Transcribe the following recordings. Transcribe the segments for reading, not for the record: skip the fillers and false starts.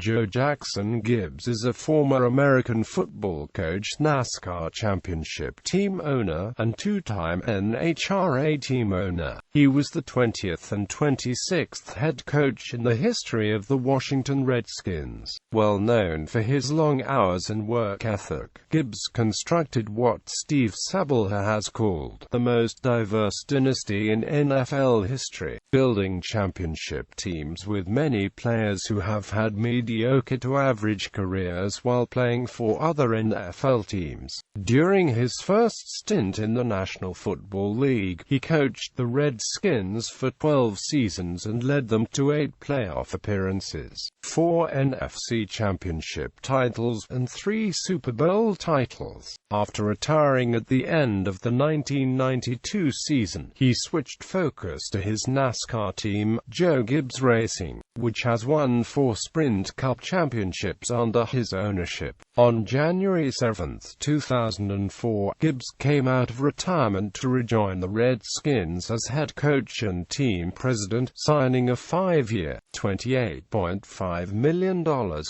Jackson Gibbs is a former American football coach, NASCAR Championship team owner, and two-time NHRA team owner. He was the 20th and 26th head coach in the history of the Washington Redskins. Well known for his long hours and work ethic, Gibbs constructed what Steve Sabol has called the most diverse dynasty in NFL history, building championship teams with many players who have had mediocre to average careers while playing for other NFL teams. During his first stint in the National Football League, he coached the Redskins for 12 seasons and led them to 8 playoff appearances, 4 NFC Championship titles, and 3 Super Bowl titles. After retiring at the end of the 1992 season, he switched focus to his NASCAR team, Joe Gibbs Racing, which has won 4 Sprint Cup championships under his ownership. On January 7, 2004, Gibbs came out of retirement to rejoin the Redskins as head coach and team president, signing a 5-year, $28.5 million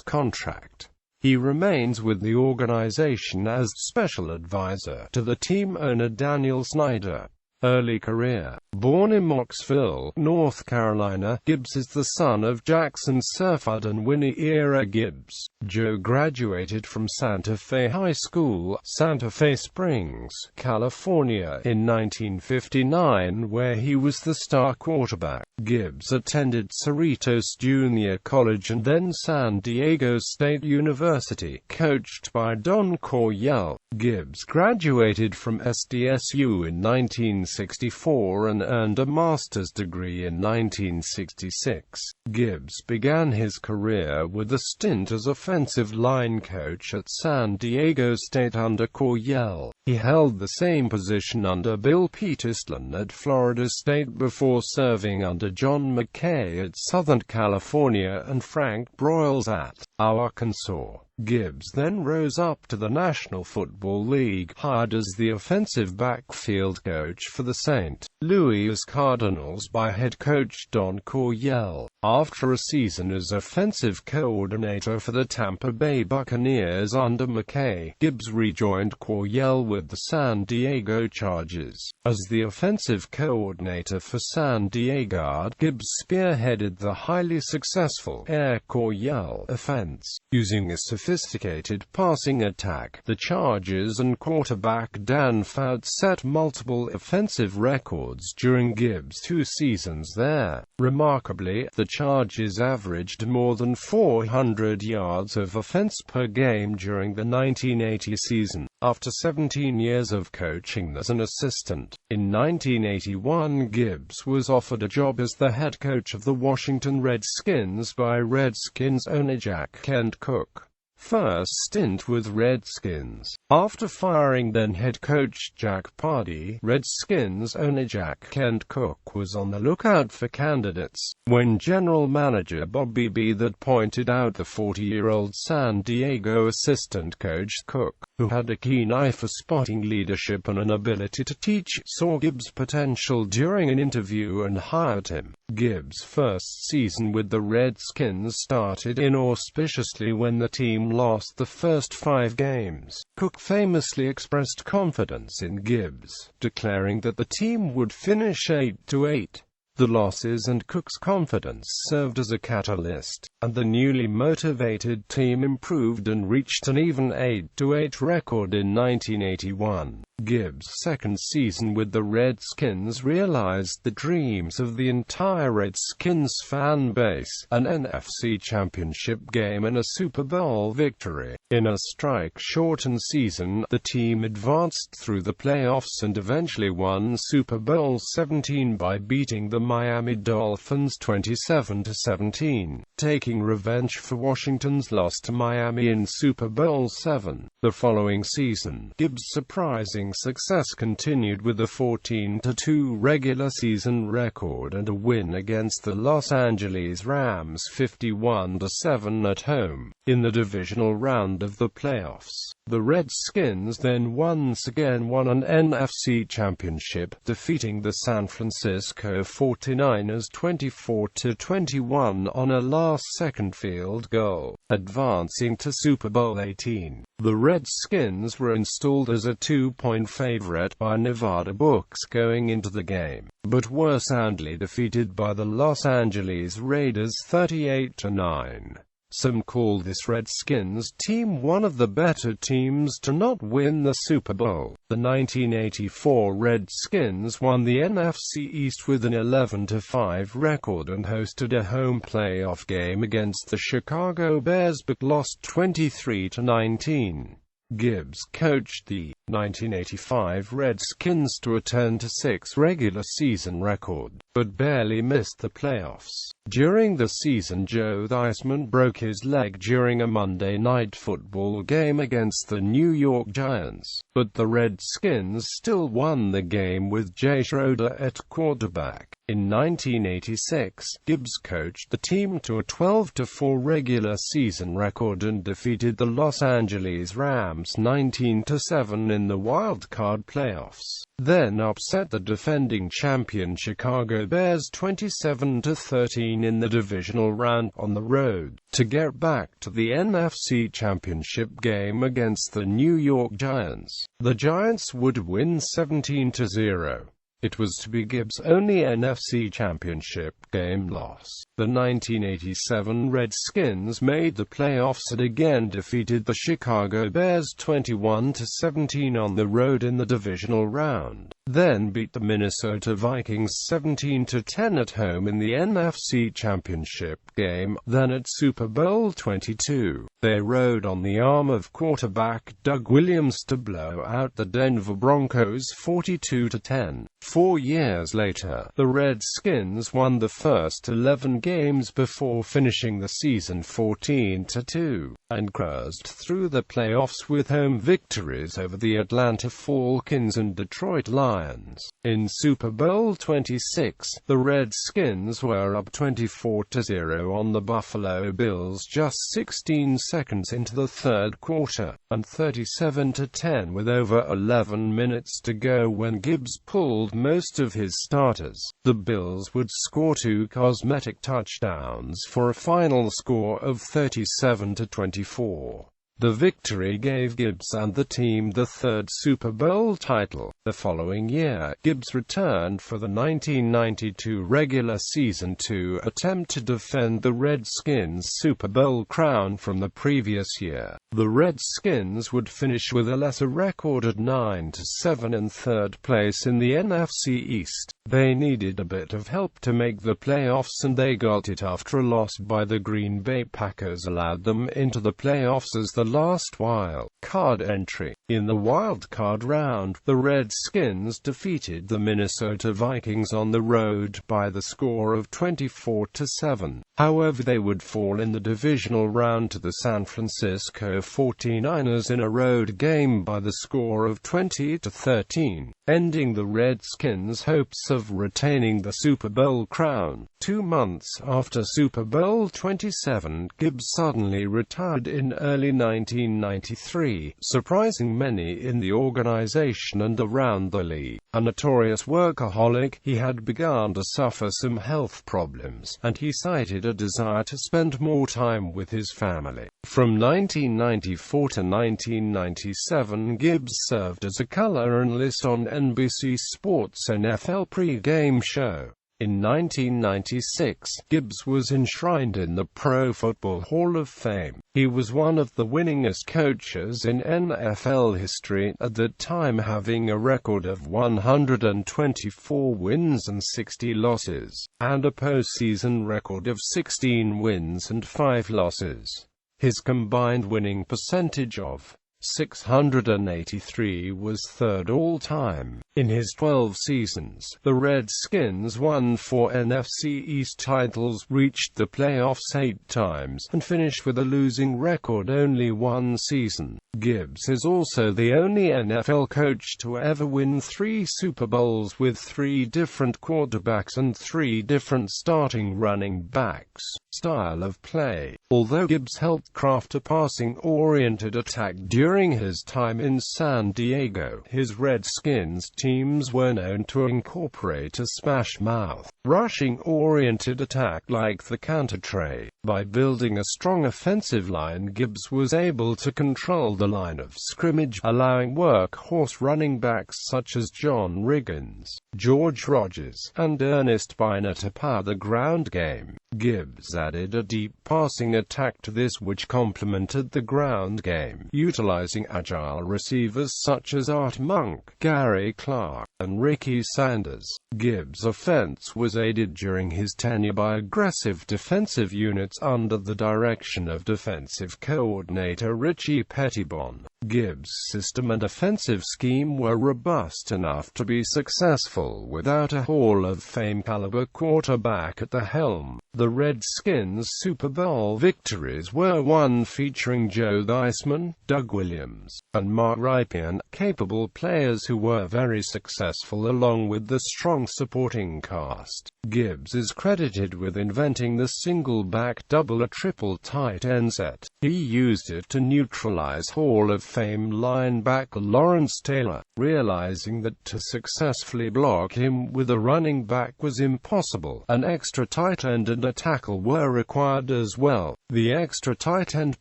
contract. He remains with the organization as special advisor to the team owner Daniel Snyder. Early career. Born in Mocksville, North Carolina, Gibbs is the son of Jackson Gibbs and Winnie Gibbs. Joe graduated from Santa Fe High School, Santa Fe Springs, California, in 1959, where he was the star quarterback. Gibbs attended Cerritos Junior College and then San Diego State University, coached by Don Coryell. Gibbs graduated from SDSU in 1964 and earned a master's degree in 1966. Gibbs began his career with a stint as offensive line coach at San Diego State under Coryell. He held the same position under Bill Peterson at Florida State before serving under John McKay at Southern California and Frank Broyles at Arkansas. Gibbs then rose up to the National Football League, hired as the offensive backfield coach for the St. Louis Cardinals by head coach Don Coryell. After a season as offensive coordinator for the Tampa Bay Buccaneers under McKay, Gibbs rejoined Coryell with the San Diego Chargers. As the offensive coordinator for San Diego, Gibbs spearheaded the highly successful Air Coryell offense. Using a sophisticated passing attack, the Chargers and quarterback Dan Fouts set multiple offensive records during Gibbs' 2 seasons there. Remarkably, the Chargers averaged more than 400 yards of offense per game during the 1980 season. After 17 years of coaching as an assistant, in 1981 Gibbs was offered a job as the head coach of the Washington Redskins by Redskins owner Jack Cook. First stint with Redskins. After firing then head coach Jack Pardee, Redskins owner Jack Cook was on the lookout for candidates, when general manager Bob Beebe that pointed out the 40-year-old San Diego assistant coach Cook, who had a keen eye for spotting leadership and an ability to teach, saw Gibbs' potential during an interview and hired him. Gibbs' first season with the Redskins started inauspiciously when the team lost the first 5 games. Cook famously expressed confidence in Gibbs, declaring that the team would finish 8-8. The losses and Cook's confidence served as a catalyst, and the newly motivated team improved and reached an even 8-8 record in 1981. Gibbs' second season with the Redskins realized the dreams of the entire Redskins fan base, an NFC Championship game and a Super Bowl victory. In a strike-shortened season, the team advanced through the playoffs and eventually won Super Bowl 17 by beating the Miami Dolphins 27-17, taking revenge for Washington's loss to Miami in Super Bowl 7. The following season, Gibbs' surprising success continued with a 14-2 regular season record and a win against the Los Angeles Rams 51-7 at home, in the divisional round of the playoffs. The Redskins then once again won an NFC Championship, defeating the San Francisco 49ers 24-21 on a last-second field goal, advancing to Super Bowl XVIII. The Redskins were installed as a 2-point favorite by Nevada books going into the game, but were soundly defeated by the Los Angeles Raiders 38-9. Some call this Redskins team one of the better teams to not win the Super Bowl. The 1984 Redskins won the NFC East with an 11-5 record and hosted a home playoff game against the Chicago Bears but lost 23-19. Gibbs coached the 1985 Redskins to a 10-6 regular season record, but barely missed the playoffs. During the season, Joe Theismann broke his leg during a Monday Night Football game against the New York Giants, but the Redskins still won the game with Jay Schroeder at quarterback. In 1986, Gibbs coached the team to a 12-4 regular season record and defeated the Los Angeles Rams 19-7 in the wild-card playoffs, then upset the defending champion Chicago Bears 27-13 in the divisional round on the road, to get back to the NFC Championship game against the New York Giants. The Giants would win 17-0. It was to be Gibbs' only NFC Championship game loss. The 1987 Redskins made the playoffs and again defeated the Chicago Bears 21-17 on the road in the divisional round, then beat the Minnesota Vikings 17-10 at home in the NFC Championship game. Then at Super Bowl XXII, they rode on the arm of quarterback Doug Williams to blow out the Denver Broncos 42-10. 4 years later, the Redskins won the first 11 games before finishing the season 14-2, and cruised through the playoffs with home victories over the Atlanta Falcons and Detroit Lions. In Super Bowl XXVI, the Redskins were up 24-0 on the Buffalo Bills just 16 seconds into the third quarter, and 37-10 with over 11 minutes to go when Gibbs pulled most of his starters. The Bills would score 2 cosmetic touchdowns for a final score of 37-24. The victory gave Gibbs and the team the third Super Bowl title. The following year, Gibbs returned for the 1992 regular season to attempt to defend the Redskins' Super Bowl crown from the previous year. The Redskins would finish with a lesser record at 9-7 in third place in the NFC East. They needed a bit of help to make the playoffs, and they got it after a loss by the Green Bay Packers allowed them into the playoffs as the last wild card entry. In the wild card round, the Redskins defeated the Minnesota Vikings on the road by the score of 24-7. However, they would fall in the divisional round to the San Francisco 49ers in a road game by the score of 20-13, ending the Redskins' hopes of retaining the Super Bowl crown. 2 months after Super Bowl XXVII, Gibbs suddenly retired in early 1993, surprising many in the organization and around the league. A notorious workaholic, he had begun to suffer some health problems, and he cited a desire to spend more time with his family. From 1994 to 1997, Gibbs served as a color analyst on NBC Sports' NFL pre-game show. In 1996, Gibbs was enshrined in the Pro Football Hall of Fame. He was one of the winningest coaches in NFL history at that time, having a record of 124 wins and 60 losses, and a postseason record of 16 wins and 5 losses. His combined winning percentage of 683, was third all-time. In his 12 seasons, the Redskins won 4 NFC East titles, reached the playoffs 8 times, and finished with a losing record only one season. Gibbs is also the only NFL coach to ever win 3 Super Bowls with 3 different quarterbacks and 3 different starting running backs. Style of play. Although Gibbs helped craft a passing-oriented attack during his time in San Diego, his Redskins teams were known to incorporate a smash-mouth, rushing-oriented attack like the counter-tray. By building a strong offensive line, Gibbs was able to control the line of scrimmage, allowing workhorse running backs such as John Riggins, George Rogers, and Ernest Biner to power the ground game. Gibbs added a deep passing attack to this which complemented the ground game, utilizing agile receivers such as Art Monk, Gary Clark, and Ricky Sanders. Gibbs' offense was aided during his tenure by aggressive defensive units under the direction of defensive coordinator Richie Pettibon. Gibbs' system and offensive scheme were robust enough to be successful without a Hall of Fame caliber quarterback at the helm. The Redskins' Super Bowl victories were won featuring Joe Theismann, Doug Williams, and Mark Rypien, capable players who were very successful along with the strong supporting cast. Gibbs is credited with inventing the single-back double or triple tight end set. He used it to neutralize Hall of Fame linebacker Lawrence Taylor, realizing that to successfully block him with a running back was impossible. An extra tight end and a tackle were required as well. The extra tight end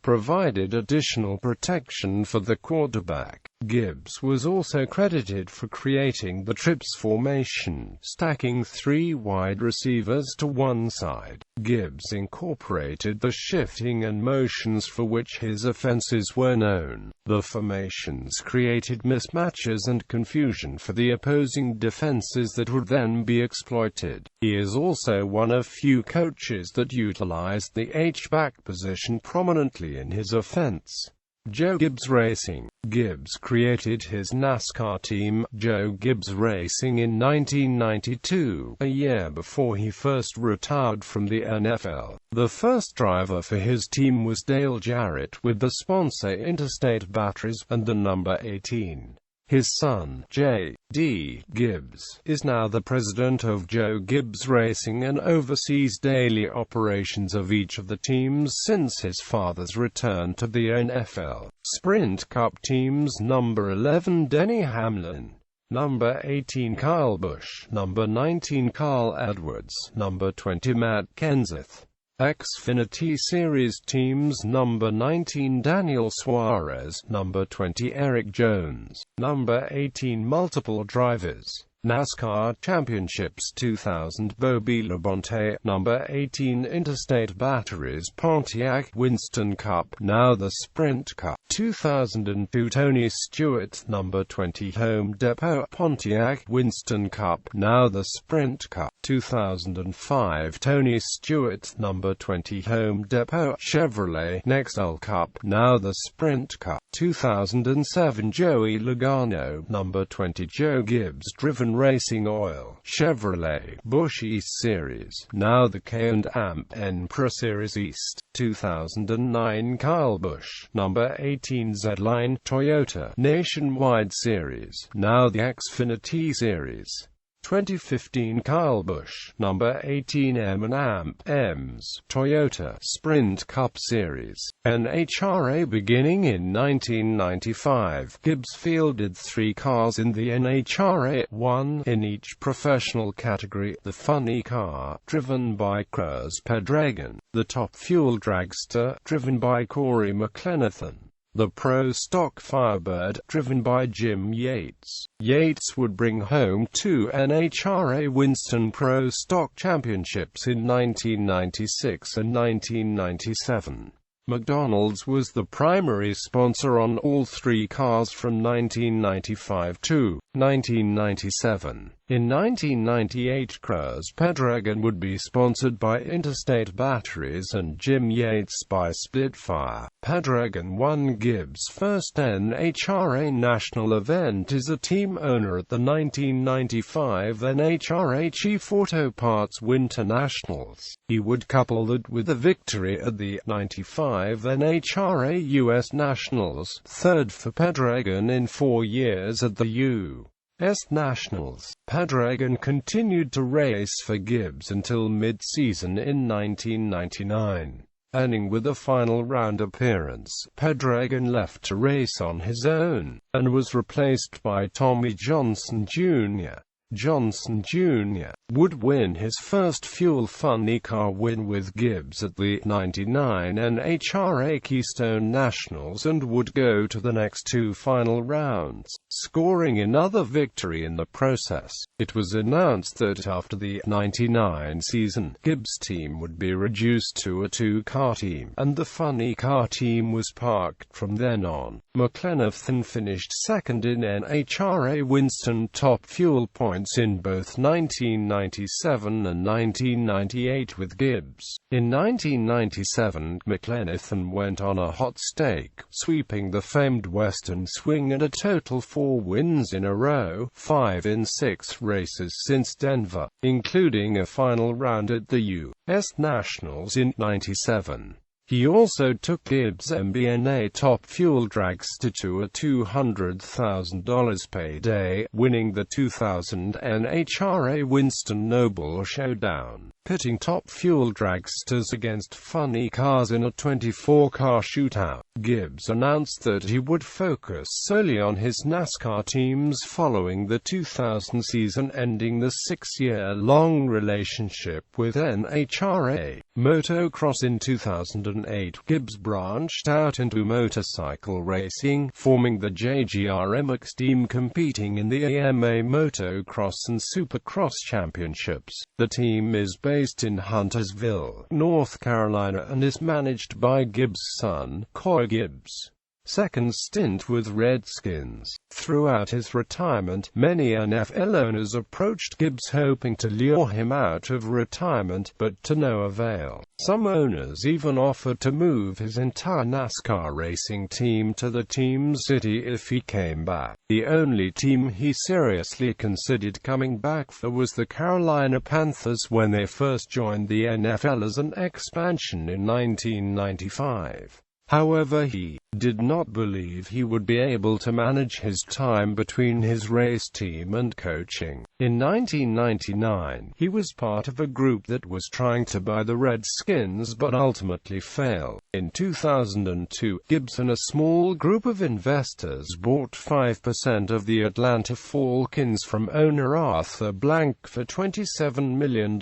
provided additional protection for the quarterback. Gibbs was also credited for creating the trips formation, stacking 3 wide receivers to one side. Gibbs incorporated the shifting and motions for which his offenses were known. The formations created mismatches and confusion for the opposing defenses that would then be exploited. He is also one of few coaches that utilized the H-back position prominently in his offense. Joe Gibbs Racing. Gibbs created his NASCAR team, Joe Gibbs Racing, in 1992, a year before he first retired from the NFL. The first driver for his team was Dale Jarrett, with the sponsor Interstate Batteries, and the number 18. His son, J.D. Gibbs, is now the president of Joe Gibbs Racing and oversees daily operations of each of the teams since his father's return to the NFL. Sprint Cup teams: number 11 Denny Hamlin, number 18 Kyle Busch, number 19 Carl Edwards, number 20 Matt Kenseth. Xfinity Series teams: number 19 Daniel Suarez, number 20 Eric Jones, number 18 Multiple Drivers. NASCAR Championships 2000 Bobby Labonte, number 18 Interstate Batteries Pontiac Winston Cup, now the Sprint Cup. 2002 Tony Stewart, number 20 Home Depot Pontiac Winston Cup, now the Sprint Cup. 2005 Tony Stewart, number 20 Home Depot Chevrolet Nextel Cup, now the Sprint Cup. 2007 Joey Logano, number 20 Joe Gibbs Driven Racing Oil Chevrolet Busch East Series, now the K&M Pro Series East. 2009 Kyle Busch, number 18 Z-Line Toyota Nationwide Series, now the Xfinity Series. 2015 Kyle Busch, number 18 M&M's Toyota Sprint Cup Series. NHRA. Beginning in 1995, Gibbs fielded 3 cars in the NHRA, 1 in each professional category: the funny car, driven by Cruz Pedregan; the top fuel dragster, driven by Corey McLenathan; the Pro Stock Firebird, driven by Jim Yates. Yates would bring home 2 NHRA Winston Pro Stock Championships in 1996 and 1997. McDonald's was the primary sponsor on all 3 cars from 1995 to 1997. In 1998, Cruz Pendragon would be sponsored by Interstate Batteries and Jim Yates by Spitfire. Pendragon won Gibbs' first NHRA national event as a team owner at the 1995 NHRA Chief Auto Parts Winter Nationals. He would couple that with a victory at the 95 NHRA US Nationals, third for Pendragon in 4 years at the U.S. Nationals. Pendragon continued to race for Gibbs until mid-season in 1999. Ending with a final round appearance, Pendragon left to race on his own, and was replaced by Tommy Johnson Jr. Johnson Jr. would win his first fuel funny car win with Gibbs at the 99 NHRA Keystone Nationals and would go to the next 2 final rounds, scoring another victory in the process. It was announced that after the 99 season, Gibbs' team would be reduced to a 2-car team, and the funny car team was parked from then on. McLenathan finished second in NHRA Winston top fuel points in both 1997 and 1998 with Gibbs. In 1997, McLenathan went on a hot streak, sweeping the famed Western Swing and a total 4 wins in a row, 5 in 6 races since Denver, including a final round at the U.S. Nationals in '97. He also took Gibbs' MBNA top fuel dragster to a $200,000 payday, winning the 2000 NHRA Winston Noble Showdown, pitting top fuel dragsters against funny cars in a 24-car shootout. Gibbs announced that he would focus solely on his NASCAR teams following the 2000 season, ending the 6-year-long relationship with NHRA Motocross in 2008. Gibbs branched out into motorcycle racing, forming the JGR-MX team competing in the AMA Motocross and Supercross Championships. The team is based in Huntersville, North Carolina and is managed by Gibbs' son, Coy Gibbs. Second stint with Redskins. Throughout his retirement, many NFL owners approached Gibbs hoping to lure him out of retirement, but to no avail. Some owners even offered to move his entire NASCAR racing team to the team city if he came back. The only team he seriously considered coming back for was the Carolina Panthers when they first joined the NFL as an expansion in 1995. However, he did not believe he would be able to manage his time between his race team and coaching. In 1999, he was part of a group that was trying to buy the Redskins but ultimately failed. In 2002, Gibbs and a small group of investors bought 5% of the Atlanta Falcons from owner Arthur Blank for $27 million.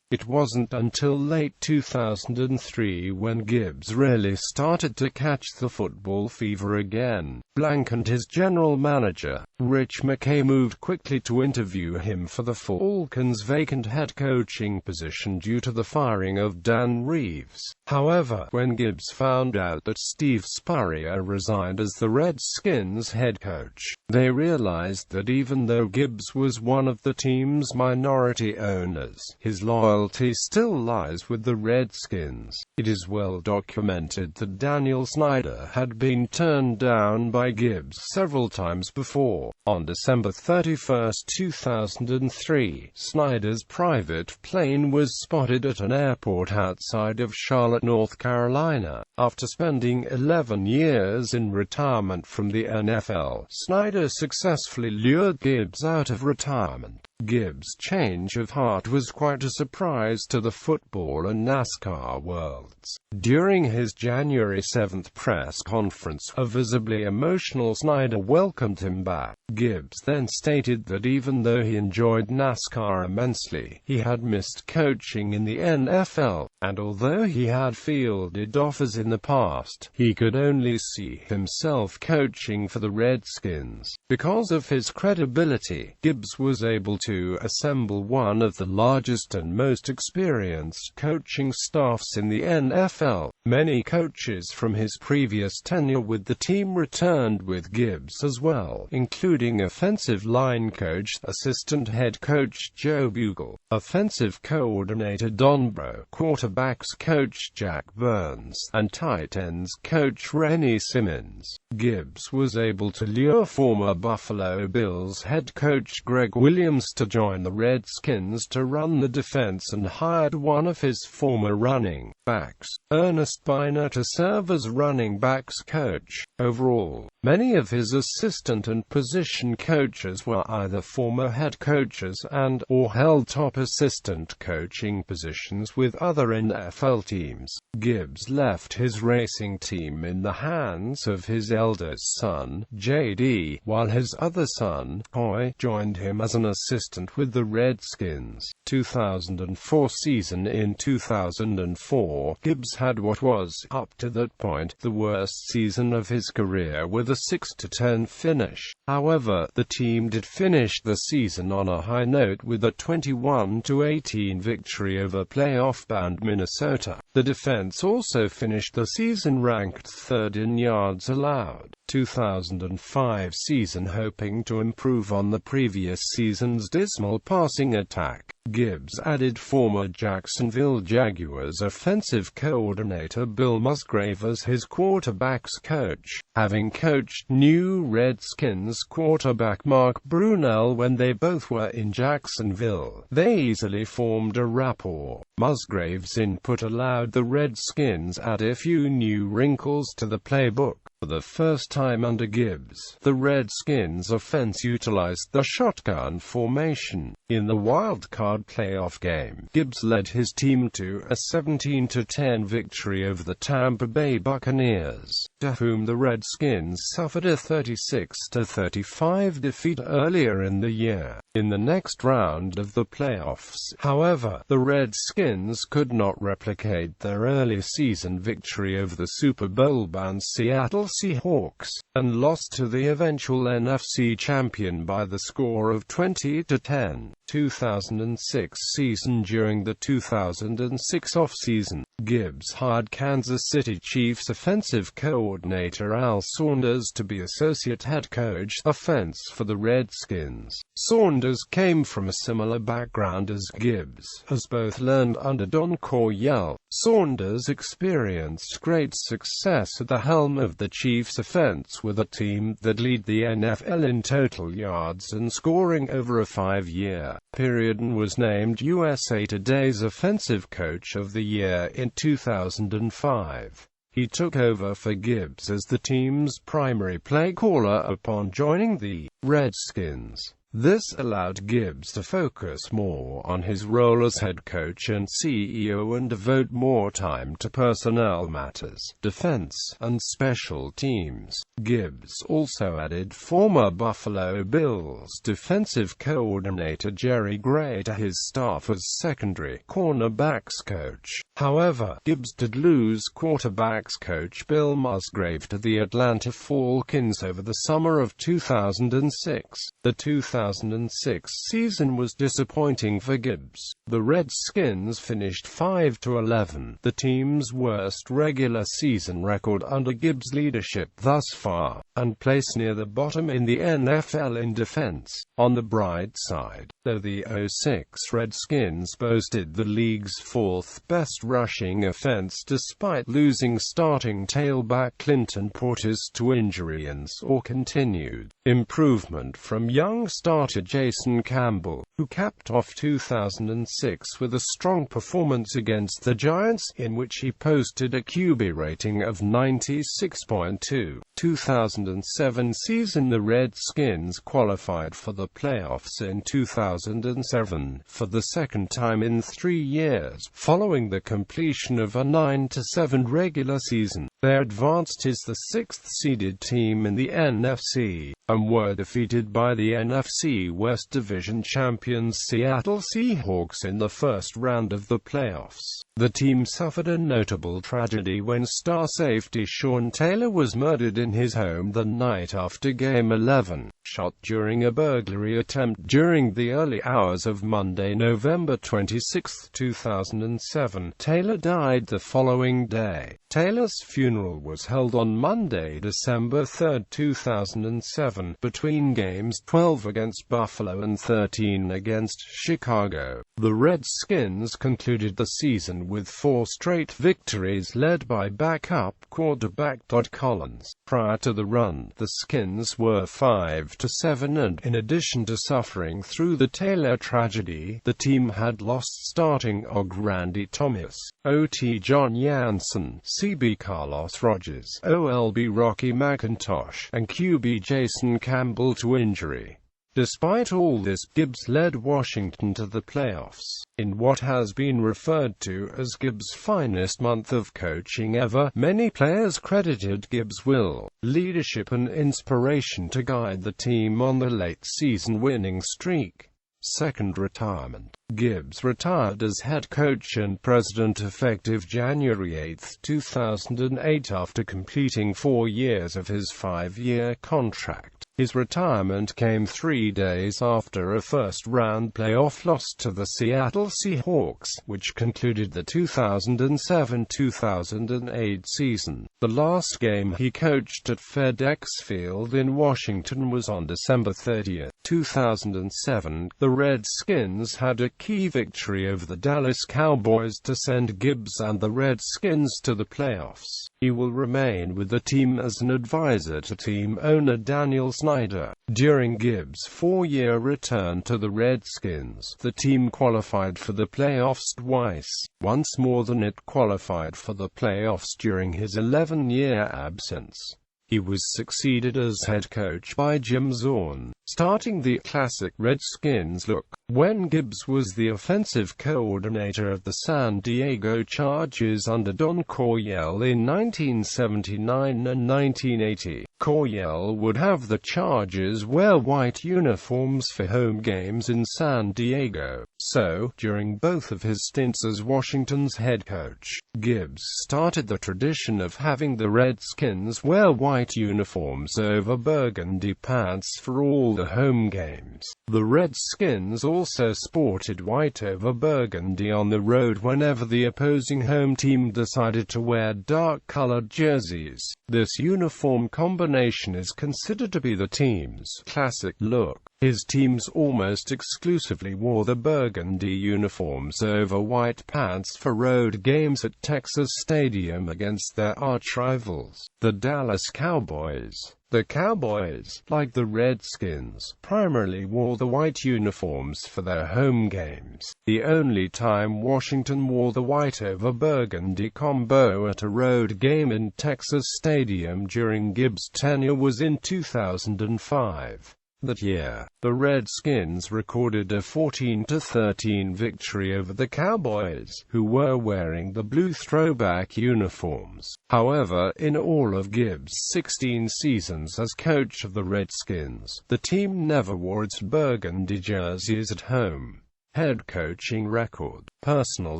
It wasn't until late 2003 when Gibbs really started to catch the football fever again. Blank and his general manager, Rich McKay, moved quickly to interview him for the Falcons' vacant head coaching position due to the firing of Dan Reeves. However, when Gibbs found out that Steve Spurrier resigned as the Redskins' head coach, they realized that even though Gibbs was one of the team's minority owners, his loyalty still lies with the Redskins. It is well documented that Daniel Snyder had been turned down by Gibbs several times before. On December 31, 2003, Snyder's private plane was spotted at an airport outside of Charlotte, North Carolina. After spending 11 years in retirement from the NFL, Snyder successfully lured Gibbs out of retirement. Gibbs' change of heart was quite a surprise to the football and NASCAR worlds. During his January 7 press conference, a visibly emotional Snyder welcomed him back. Gibbs then stated that even though he enjoyed NASCAR immensely, he had missed coaching in the NFL, and although he had fielded offers in the past, he could only see himself coaching for the Redskins. Because of his credibility, Gibbs was able to to assemble one of the largest and most experienced coaching staffs in the NFL. Many coaches from his previous tenure with the team returned with Gibbs as well, including offensive line coach, assistant head coach Joe Bugle, offensive coordinator Don Bro, quarterbacks coach Jack Burns, and tight ends coach Rennie Simmons. Gibbs was able to lure former Buffalo Bills head coach Greg Williams to join the Redskins to run the defense and hired one of his former running backs, Ernest Biner, to serve as running backs coach. Overall, many of his assistant and position coaches were either former head coaches and/or held top assistant coaching positions with other NFL teams. Gibbs left his racing team in the hands of his eldest son, J.D., while his other son, Hoy, joined him as an assistant with the Redskins. 2004 season. In 2004, Gibbs had what was, up to that point, the worst season of his career with a 6-10 finish. However, the team did finish the season on a high note with a 21-18 victory over playoff-bound Minnesota. The defense also finished the season ranked third in yards allowed. 2005 season. Hoping to improve on the previous season's dismal passing attack, Gibbs added former Jacksonville Jaguars offensive coordinator Bill Musgrave as his quarterbacks coach. Having coached new Redskins quarterback Mark Brunell when they both were in Jacksonville, they easily formed a rapport. Musgrave's input allowed the Redskins add a few new wrinkles to the playbook. For the first time under Gibbs, the Redskins offense utilized the shotgun formation. In the wild-card playoff game, Gibbs led his team to a 17-10 victory over the Tampa Bay Buccaneers, to whom the Redskins suffered a 36-35 defeat earlier in the year. In the next round of the playoffs, however, the Redskins could not replicate their early season victory over the Super Bowl-bound Seattle Seahawks, and lost to the eventual NFC champion by the score of 20-10. 2006 season. During the 2006 offseason, Gibbs hired Kansas City Chiefs offensive coordinator Al Saunders to be associate head coach offense for the Redskins. Saunders came from a similar background as Gibbs, as both learned under Don Coryell. Saunders experienced great success at the helm of the Chiefs offense with a team that led the NFL in total yards and scoring over a 5-year period and was named USA Today's Offensive Coach of the Year in 2005. He took over for Gibbs as the team's primary play caller upon joining the Redskins. This allowed Gibbs to focus more on his role as head coach and CEO and devote more time to personnel matters, defense, and special teams. Gibbs also added former Buffalo Bills defensive coordinator Jerry Gray to his staff as secondary cornerbacks coach. However, Gibbs did lose quarterbacks coach Bill Musgrave to the Atlanta Falcons over the summer of 2006. The 2006 season was disappointing for Gibbs. The Redskins finished 5-11, the team's worst regular season record under Gibbs' leadership thus far, and placed near the bottom in the NFL in defense. On the bright side, though, the 2006 Redskins boasted the league's fourth-best rushing offense despite losing starting tailback Clinton Portis to injury and saw continued improvement from young starter Jason Campbell, who capped off 2006 with a strong performance against the Giants, in which he posted a QB rating of 96.2. 2007 season. The Redskins qualified for the playoffs in 2007, for the second time in 3 years, following the completion of a 9-7 regular season. They advanced as the sixth-seeded team in the NFC, and were defeated by the NFC West Division champions Seattle Seahawks in the first round of the playoffs. The team suffered a notable tragedy when star safety Sean Taylor was murdered in his home the night after Game 11. shot during a burglary attempt during the early hours of Monday, November 26, 2007. Taylor died the following day. Taylor's funeral was held on Monday, December 3, 2007, between games 12 against Buffalo and 13 against Chicago. The Redskins concluded the season with 4 straight victories led by backup quarterback Todd Collins. Prior to the run, the Skins were 5-7, and in addition to suffering through the Taylor tragedy, the team had lost starting OG Randy Thomas, OT John Jansen, CB Carlos Rogers, OLB Rocky McIntosh, and QB Jason Campbell to injury. Despite all this, Gibbs led Washington to the playoffs, in what has been referred to as Gibbs' finest month of coaching ever. Many players credited Gibbs' will, leadership and inspiration to guide the team on the late-season winning streak. Second retirement. Gibbs retired as head coach and president effective January 8, 2008 after completing 4 years of his 5-year contract. His retirement came 3 days after a first-round playoff loss to the Seattle Seahawks, which concluded the 2007-2008 season. The last game he coached at FedEx Field in Washington was on December 30, 2007. The Redskins had a key victory over the Dallas Cowboys to send Gibbs and the Redskins to the playoffs. He will remain with the team as an advisor to team owner Daniel Snyder. During Gibbs' 4-year return to the Redskins, the team qualified for the playoffs twice, once more than it qualified for the playoffs during his 11-year absence. He was succeeded as head coach by Jim Zorn, starting the classic Redskins look. When Gibbs was the offensive coordinator of the San Diego Chargers under Don Coryell in 1979 and 1980, Coryell would have the Chargers wear white uniforms for home games in San Diego. So, during both of his stints as Washington's head coach, Gibbs started the tradition of having the Redskins wear white uniforms over burgundy pants for all the home games. The Redskins also sported white over burgundy on the road whenever the opposing home team decided to wear dark-colored jerseys. This uniform combination is considered to be the team's classic look. His teams almost exclusively wore the burgundy uniforms over white pants for road games at Texas Stadium against their arch-rivals, the Dallas Cowboys. The Cowboys, like the Redskins, primarily wore the white uniforms for their home games. The only time Washington wore the white over burgundy combo at a road game in Texas Stadium during Gibbs' tenure was in 2005. That year, the Redskins recorded a 14-13 victory over the Cowboys, who were wearing the blue throwback uniforms. However, in all of Gibbs' 16 seasons as coach of the Redskins, the team never wore its burgundy jerseys at home. Head coaching record. Personal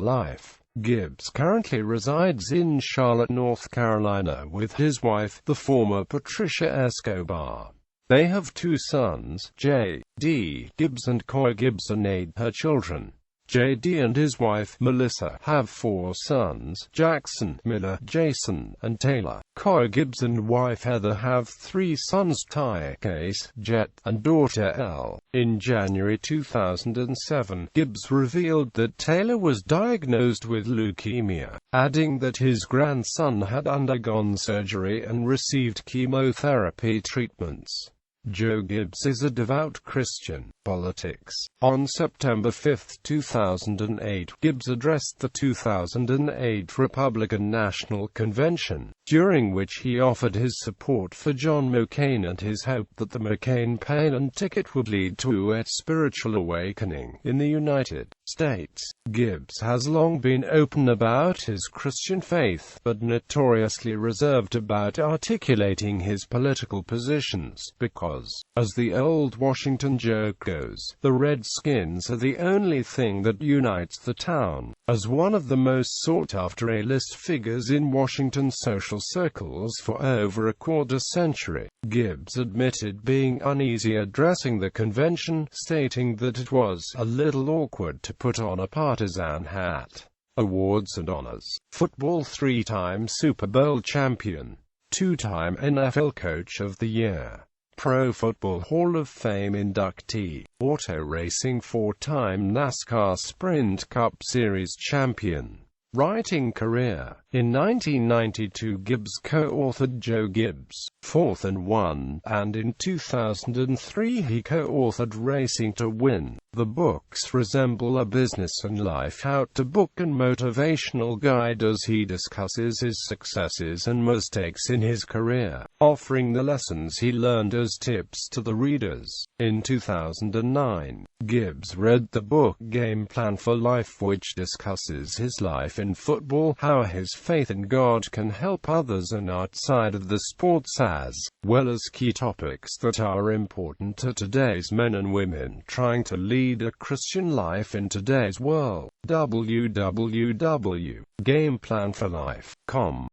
life. Gibbs currently resides in Charlotte, North Carolina with his wife, the former Patricia Escobar. They have 2 sons, J.D. Gibbs and Coy Gibbs, and 8 her children. J.D. and his wife, Melissa, have 4 sons, Jackson, Miller, Jason, and Taylor. Coy Gibbs and wife Heather have 3 sons, Ty, Case, Jet, and daughter Elle. In January 2007, Gibbs revealed that Taylor was diagnosed with leukemia, adding that his grandson had undergone surgery and received chemotherapy treatments. Joe Gibbs is a devout Christian. Politics. On September 5, 2008, Gibbs addressed the 2008 Republican National Convention, during which he offered his support for John McCain and his hope that the McCain-Palin ticket would lead to a spiritual awakening in the United States. Gibbs has long been open about his Christian faith, but notoriously reserved about articulating his political positions, because, as the old Washington joke goes, the Redskins are the only thing that unites the town. As one of the most sought-after A-list figures in Washington's social circles for over a quarter-century. Gibbs admitted being uneasy addressing the convention, stating that it was a little awkward to put on a partisan hat. Awards and honors. Football 3-time Super Bowl champion. 2-time NFL Coach of the Year. Pro Football Hall of Fame inductee. Auto racing 4-time NASCAR Sprint Cup Series champion. Writing career. In 1992 Gibbs co-authored Joe Gibbs' 4th and 1, and in 2003 he co-authored Racing to Win. The books resemble a business and life how-to book and motivational guide as he discusses his successes and mistakes in his career, offering the lessons he learned as tips to the readers. In 2009, Gibbs read the book Game Plan for Life, which discusses his life in football, how his faith in God can help others and outside of the sports, as well as key topics that are important to today's men and women trying to lead a Christian life in today's world. www.gameplanforlife.com